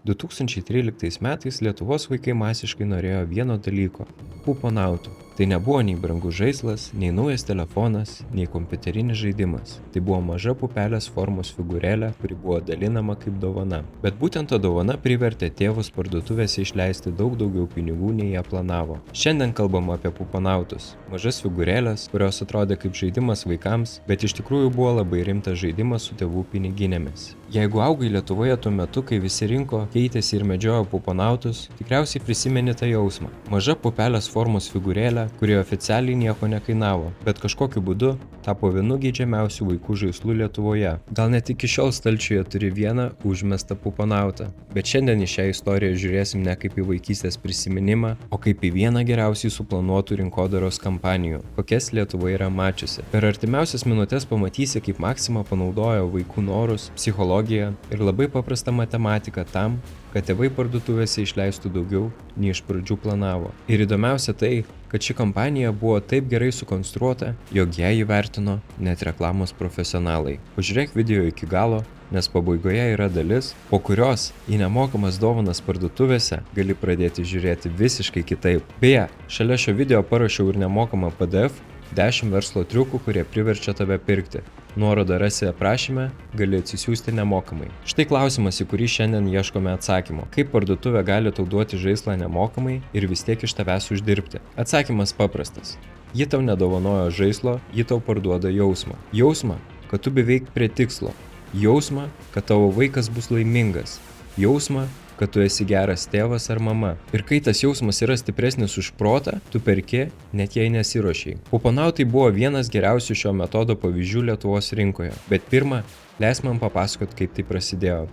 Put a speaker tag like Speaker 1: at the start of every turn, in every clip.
Speaker 1: 2013 metais Lietuvos vaikai masiškai norėjo vieno dalyko – puponautų. Tai nebuvo nei brangus žaislas, nei naujas telefonas, nei kompiuterinis žaidimas. Tai buvo maža pupelės formos figūrėlė, kuri buvo dalinama kaip dovana. Bet būtent ta dovana privertė tėvus parduotuvėse išleisti daug daugiau pinigų, nei jie planavo. Šiandien kalbama apie puponautus. Mažas figūrėlės, kurios atrodė kaip žaidimas vaikams, bet iš tikrųjų buvo labai rimtas žaidimas su tėvų piniginėmis. Jeigu augai Lietuvoje tuo metu, kai visi rinko, keitėsi ir medžiojo puponautus, tikriausiai prisimeni tą jausmą. Maža pupelės formos figūrėlė, kurie oficialiai nieko nekainavo, bet kažkokiu būdu tapo vienu geidžiamiausių vaikų žaislų Lietuvoje. Gal net iki šiol stalčiuje turi vieną užmestą puponautą. Bet šiandien į šią istoriją žiūrėsim ne kaip į vaikystės prisiminimą, o kaip į vieną geriausiai suplanuotų rinkodaros kampanijų, kokias Lietuva yra mačiusi. Per artimiausias minutės pamatysi, kaip Maxima panaudojo vaikų norus, psichologiją ir labai paprastą matematiką tam, kad tėvai parduotuvėse išleistų daugiau, nei iš pradžių planavo. Ir įdomiausia tai, kad ši kampanija buvo taip gerai sukonstruota, jog ją įvertino net reklamos profesionalai. Pažiūrėk video iki galo, nes pabaigoje yra dalis, po kurios į nemokamas dovanas parduotuvėse gali pradėti žiūrėti visiškai kitaip. Beje, šalia šio video parašiau ir nemokamą PDF 10 verslo triukų, kurie priverčia tave pirkti. Nuorodą rasi aprašyme, gali atsisiųsti nemokamai. Štai klausimas, į kurį šiandien ieškome atsakymo. Kaip parduotuvė gali tau duoti žaislą nemokamai ir vis tiek iš tavęs uždirbti? Atsakymas paprastas. Ji tau nedovanojo žaislo, ji tau parduoda jausmą. Jausmą, kad tu beveik prie tikslo. Jausmą, kad tavo vaikas bus laimingas. Jausmą, kad tu esi geras tėvas ar mama. Ir kai tas jausmas yra stipresnis už protą, tu perki, net jei nesiruošiai. Puponautai buvo vienas geriausių šio metodo pavyzdžių Lietuvos rinkoje. Bet pirma, leisk man papasakot, kaip tai prasidėjo.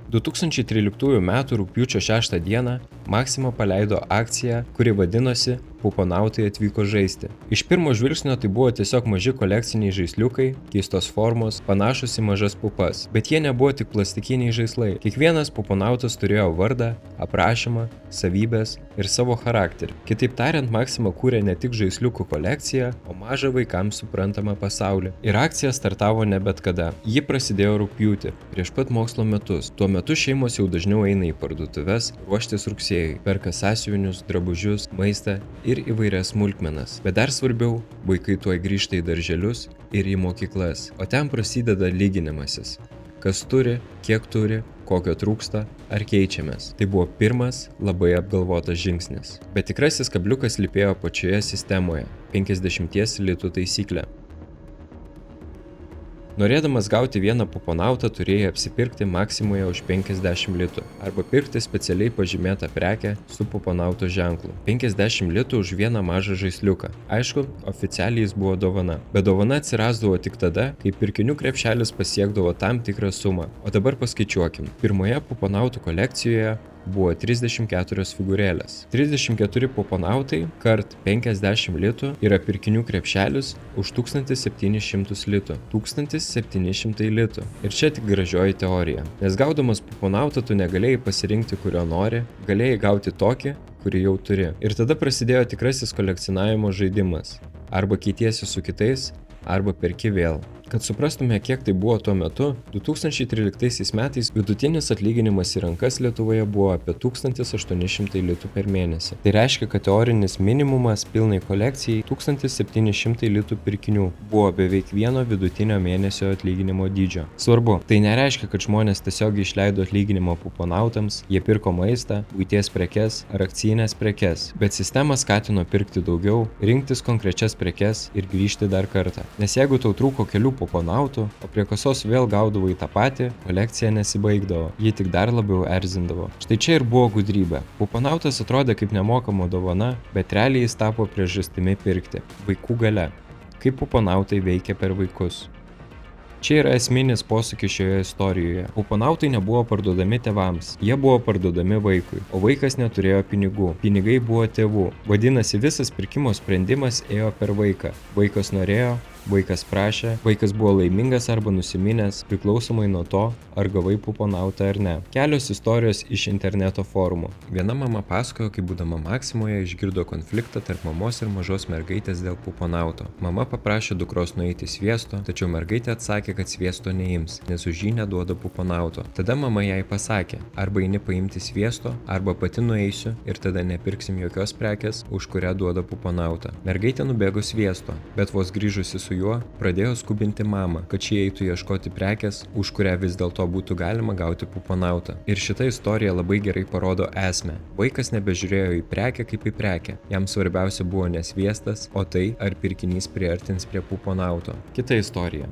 Speaker 1: 2013 m. rugpjūčio 6 d. Maxima paleido akciją, kuri vadinosi Puponautai atvyko žaisti. Iš pirmo žvilgsnio tai buvo tiesiog maži kolekciniai žaisliukai, keistos formos, panašus į mažas pupas. Bet jie nebuvo tik plastikiniai žaislai. Kiekvienas puponautas turėjo vardą, aprašymą, savybės ir savo charakterį. Kitaip tariant, Maxima kūrė ne tik žaisliukų kolekciją, o mažą vaikams suprantamą pasaulį. Ir akcija startavo ne bet kada. Ji prasidėjo rugpjūtį, prieš pat mokslo metus. Tuo metu šeimos jau dažniau eina į parduotuves ruoštis rugsėjui, perka sąsiuvinius, drabužius, maistą ir įvairias smulkmenas. Bet dar svarbiau, vaikai tuoj grįžta į darželius ir į mokyklas, o ten prasideda lyginimasis. Kas turi, kiek turi, kokio trūksta, ar keičiamės. Tai buvo pirmas labai apgalvotas žingsnis. Bet tikrasis kabliukas slypėjo pačioje sistemoje – 50 litų taisyklė. Norėdamas gauti vieną puponautą turėjai apsipirkti Maximoje už 50 litų arba pirkti specialiai pažymėtą prekę su puponauto ženklu. 50 litų už vieną mažą žaisliuką. Aišku, oficialiai jis buvo dovana. Bet dovana atsirasdavo tik tada, kai pirkinių krepšelis pasiekdavo tam tikrą sumą. O dabar paskaičiuokim. Pirmoje puponautų kolekcijoje buvo 34 figūrėlės. 34 puponautai kart 50 litų yra pirkinių krepšelis už 1700 litų. 1700 litų. Ir čia tik gražioji teorija. Nes gaudamas puponautą tu negalėjai pasirinkti, kurio nori, galėjai gauti tokį, kurį jau turi. Ir tada prasidėjo tikrasis kolekcionavimo žaidimas. Arba keitiesi su kitais, arba perki vėl. Kad suprastume, kiek tai buvo tuo metu, 2013 metais vidutinis atlyginimas į rankas Lietuvoje buvo apie 1800 litų per mėnesį. Tai reiškia, kad teorinis minimumas pilnai kolekcijai 1700 litų pirkinių buvo beveik vieno vidutinio mėnesio atlyginimo dydžio. Svarbu, tai nereiškia, kad žmonės tiesiog išleido atlyginimą puponautams, jie pirko maistą, buities prekes ar akcijinės prekes, bet sistema skatino pirkti daugiau, rinktis konkrečias prekes ir grįžti dar kartą. Nes jeigu tau trūko kelių puponautų, o prie kasos vėl gaudavai tą patį, kolekcija nesibaigdavo, ji tik dar labiau erzindavo. Štai čia ir buvo gudrybė. Puponautas atrodė kaip nemokama dovana, bet realiai jis tapo priežastimi pirkti. Vaikų galia. Kaip puponautai veikia per vaikus. Čia yra esminis posūkis šioje istorijoje. Puponautai nebuvo parduodami tėvams, jie buvo parduodami vaikui, o vaikas neturėjo pinigų. Pinigai buvo tėvų. Vadinasi, visas pirkimo sprendimas ėjo per vaiką. Vaikas norėjo, Vaikas prašė, vaikas buvo laimingas arba nusiminęs, priklausomai nuo to, ar gavai puponautą ar ne. Kelios istorijos iš interneto forumų. Viena mama pasakojo, kaip būdama Maksimoje išgirdo konfliktą tarp mamos ir mažos mergaitės dėl puponauto. Mama paprašė dukros nueiti sviesto, tačiau mergaitė atsakė, kad sviesto neims, nes už jį neduoda puponauto. Tada mama jai pasakė, arba eini paimti sviesto, arba pati nueisiu ir tada nepirksim jokios prekės, už kurią duoda puponautą. Mergaitė nubėgo sviesto, bet vos grįžusi su juo, pradėjo skubinti mamą, kad šie eitų ieškoti prekės, už kurią vis dėlto būtų galima gauti puponautą. Ir šita istorija labai gerai parodo esmę. Vaikas nebežiūrėjo į prekę kaip į prekę. Jam svarbiausia buvo ne sviestas, o tai, ar pirkinys priartins prie puponauto. Kita istorija.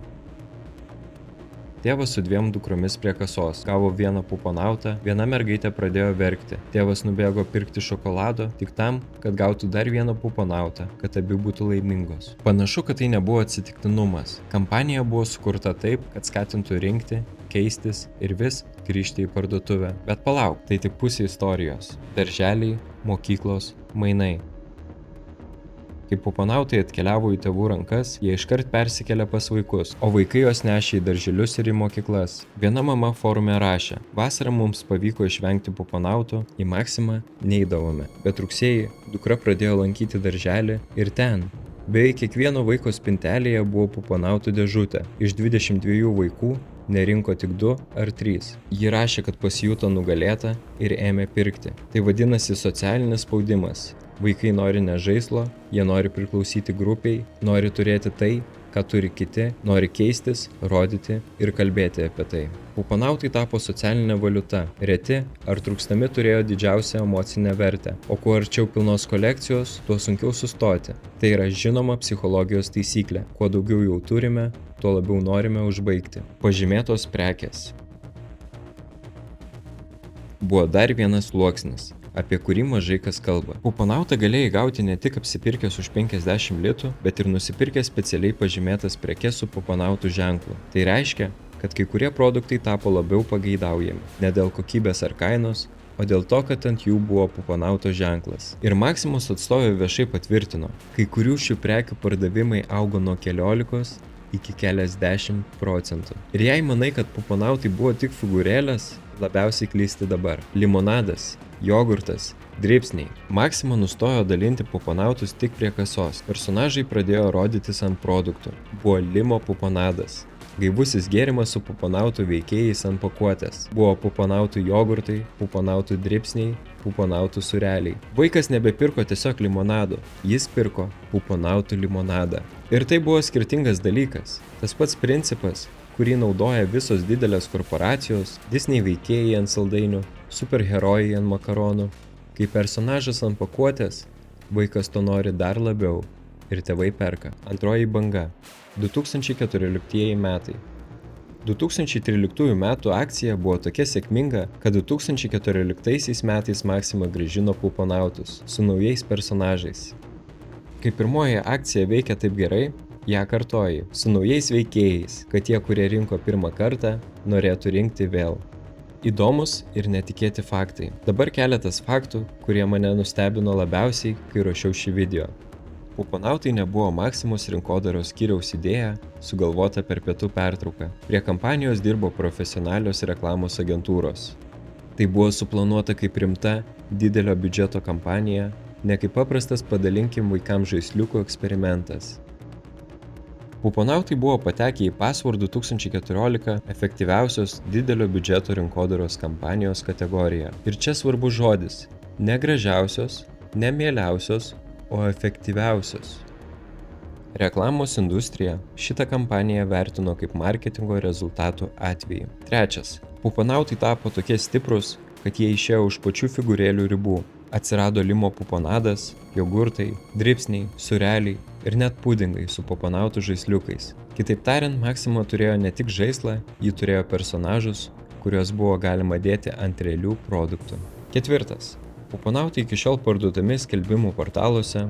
Speaker 1: Tėvas su 2 dukromis prie kasos. Gavo vieną puponautą, viena mergaitė pradėjo verkti. Tėvas nubėgo pirkti šokolado tik tam, kad gautų dar vieną puponautą, kad abi būtų laimingos. Panašu, kad tai nebuvo atsitiktinumas. Kampanija buvo sukurta taip, kad skatintų rinkti, keistis ir vis grįžti į parduotuvę. Bet palauk, tai tik pusė istorijos. Darželiai, mokyklos, mainai. Kai puponautai atkeliavo į tėvų rankas, jie iškart persikėlė pas vaikus, o vaikai juos nešė į darželius ir į mokyklas. Viena mama forume rašė, vasarą mums pavyko išvengti puponautų, į Maksimą neidavome, bet rugsėjį dukra pradėjo lankyti darželį ir ten. Beveik kiekvieno vaiko spintelėje buvo puponautų dėžutė, iš 22 vaikų nerinko tik 2 ar 3. Ji rašė, kad pasijuto nugalėta ir ėmė pirkti. Tai vadinasi socialinis spaudimas. Vaikai nori ne žaislo, jie nori priklausyti grupiai, nori turėti tai, ką turi kiti, nori keistis, rodyti ir kalbėti apie tai. Puponautai tapo socialinė valiuta. Reti ar trūkstami turėjo didžiausią emocinę vertę, o kuo arčiau pilnos kolekcijos, tuo sunkiau sustoti. Tai yra žinoma psichologijos taisyklė. Kuo daugiau jau turime, tuo labiau norime užbaigti. Pažymėtos prekės. Buvo dar vienas sluoksnis, apie kurį mažai kas kalba. Puponautą galėjai gauti ne tik apsipirkęs už 50 litų, bet ir nusipirkęs specialiai pažymėtas prekes su puponautų ženklu. Tai reiškia, kad kai kurie produktai tapo labiau pageidaujami, ne dėl kokybės ar kainos, o dėl to, kad ant jų buvo puponauto ženklas. Ir Maksimos atstovė viešai patvirtino, kai kurių šių prekių pardavimai augo nuo 14 iki keliasdešimt procentų. Ir jei manai, kad puponautai buvo tik figūrėlės, labiausiai klysti dabar. Limonadas, jogurtas, dribsniai. Maksima nustojo dalinti puponautus tik prie kasos. Personažai pradėjo rodytis ant produktų. Buvo limo puponadas. Gaivusis gėrimas su puponautų veikėjais ant pakuotės. Buvo puponautų jogurtai, puponautų dribsniai, puponautų sūreliai. Vaikas nebepirko tiesiog limonado, jis pirko puponautų limonadą. Ir tai buvo skirtingas dalykas. Tas pats principas, kurį naudoja visos didelės korporacijos, Disney veikėjai ant saldainių, superherojai ant makaronų. Kai personažas ant pakuotės, vaikas to nori dar labiau ir tėvai perka. Antroji banga. 2014 metai. 2013 metų akcija buvo tokia sėkminga, kad 2014 metais Maksima grąžino puponautus su naujais personažais. Kai pirmoji akcija veikia taip gerai, ją kartoji su naujais veikėjais, kad tie, kurie rinko pirmą kartą, norėtų rinkti vėl. Įdomus ir netikėti faktai. Dabar keletas faktų, kurie mane nustebino labiausiai, kai ruošiau šį video. Puponautai nebuvo Maksimos rinkodaros skyriaus idėja, sugalvota per pietų pertrauką. Prie kampanijos dirbo profesionalios reklamos agentūros. Tai buvo suplanuota kaip rimta, didelio biudžeto kampanija, ne kaip paprastas padalinkim vaikams žaisliukų eksperimentas. Puponautai buvo patekę į Password 2014 efektyviausios didelio biudžeto rinkodaros kampanijos kategoriją. Ir čia svarbus žodis – ne gražiausios, ne mieliausios, o efektyviausios. Reklamos industrija šitą kampaniją vertino kaip marketingo rezultatų atvejį. Trečias. Puponautai tapo tokie stiprus, kad jie išėjo už pačių figūrėlių ribų. Atsirado limo puponadas, jogurtai, dribsniai, sūreliai ir net pudingai su puponautų žaisliukais. Kitaip tariant, Maksima turėjo ne tik žaislą, ji turėjo personažus, kuriuos buvo galima dėti ant realių produktų. Ketvirtas. Puponautai iki šiol parduodami skelbimų portaluose,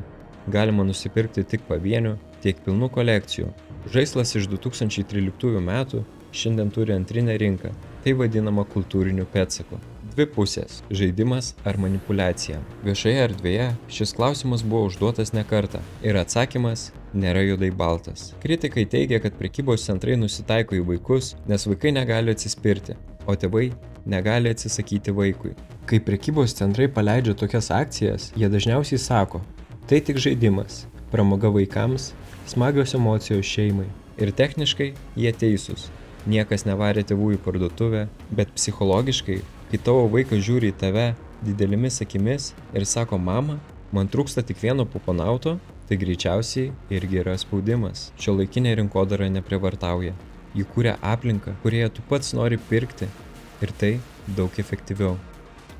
Speaker 1: galima nusipirkti tik pavienių, tiek pilnų kolekcijų. Žaislas iš 2013 metų šiandien turi antrinę rinką, tai vadinama kultūriniu pėdsaku. Dvi pusės – žaidimas ar manipuliacija. Viešoje erdvėje šis klausimas buvo užduotas ne kartą ir atsakymas nėra juodai baltas. Kritikai teigia, kad prekybos centrai nusitaiko į vaikus, nes vaikai negali atsispirti, o tėvai negali atsisakyti vaikui. Kai prekybos centrai paleidžia tokias akcijas, jie dažniausiai sako, tai tik žaidimas, pramoga vaikams, smagios emocijos šeimai. Ir techniškai jie teisūs. Niekas nevarė tėvų į parduotuvę, bet psichologiškai, kai tavo vaikas žiūri į tave didelėmis akimis ir sako, mama, man trūksta tik vieno puponauto, tai greičiausiai irgi yra spaudimas. Šiuolaikinė rinkodara neprievartauja. Ji kūrė aplinką, kurioje tu pats nori pirkti ir tai daug efektyviau.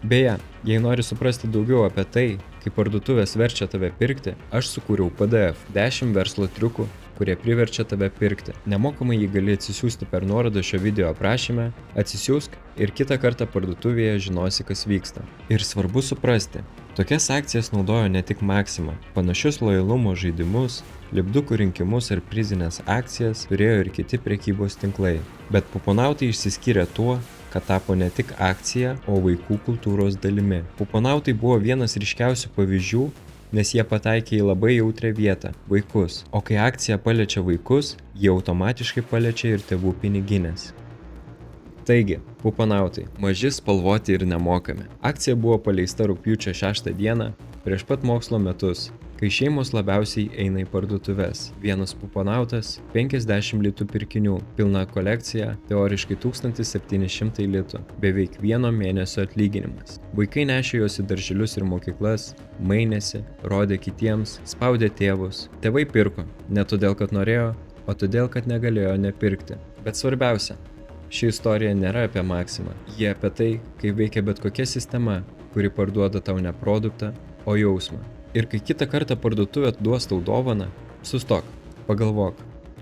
Speaker 1: Beje, jei nori suprasti daugiau apie tai, kaip parduotuvės verčia tave pirkti, aš sukūriau PDF 10 verslo triukų, kurie priverčia tave pirkti. Nemokamai jį gali atsisiųsti per nuorodą šio video aprašyme, atsisiųsk ir kitą kartą parduotuvėje žinosi, kas vyksta. Ir svarbu suprasti, tokias akcijas naudojo ne tik Maxima, panašius lojalumo žaidimus, lipdukų rinkimus ar prizinės akcijas turėjo ir kiti prekybos tinklai. Bet puponautai išsiskyrė tuo, kad tapo ne tik akcija, o vaikų kultūros dalimi. Puponautai buvo vienas ryškiausių pavyzdžių, nes jie pataikė į labai jautrią vietą – vaikus. O kai akcija paliečia vaikus, jie automatiškai paliečia ir tėvų piniginės. Taigi, puponautai – maži, spalvoti ir nemokami. Akcija buvo paleista rugpjūčio 6 dieną, prieš pat mokslo metus, kai šeimos labiausiai eina į parduotuves. Vienas puponautas – 50 litų pirkinių, pilna kolekcija – teoriškai 1700 litų, beveik vieno mėnesio atlyginimas. Vaikai nešė juos į darželius ir mokyklas, mainėsi, rodė kitiems, spaudė tėvus. Tėvai pirko, ne todėl, kad norėjo, o todėl, kad negalėjo nepirkti. Bet svarbiausia, ši istorija nėra apie Maximą. Jie apie tai, kaip veikia bet kokia sistema, kuri parduoda tau ne produktą, o jausmą. Ir kai kitą kartą parduotuvė duos tau dovaną, sustok, pagalvok,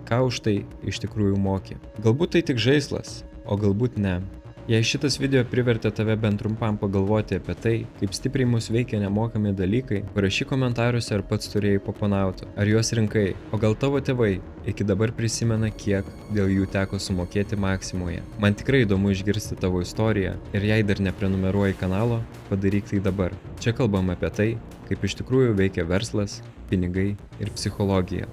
Speaker 1: ką už tai iš tikrųjų moki. Galbūt tai tik žaislas, o galbūt ne. Jei šitas video privertė tave bent trumpam pagalvoti apie tai, kaip stipriai mus veikia nemokami dalykai, parašyk komentaruose, ar pats turėjai puponautų, ar juos rinkai, o gal tavo tėvai iki dabar prisimena, kiek dėl jų teko sumokėti Maximoje. Man tikrai įdomu išgirsti tavo istoriją ir jei dar neprenumeruoji kanalo, padaryk tai dabar. Čia kalbam apie tai, kaip iš tikrųjų veikia verslas, pinigai ir psichologija.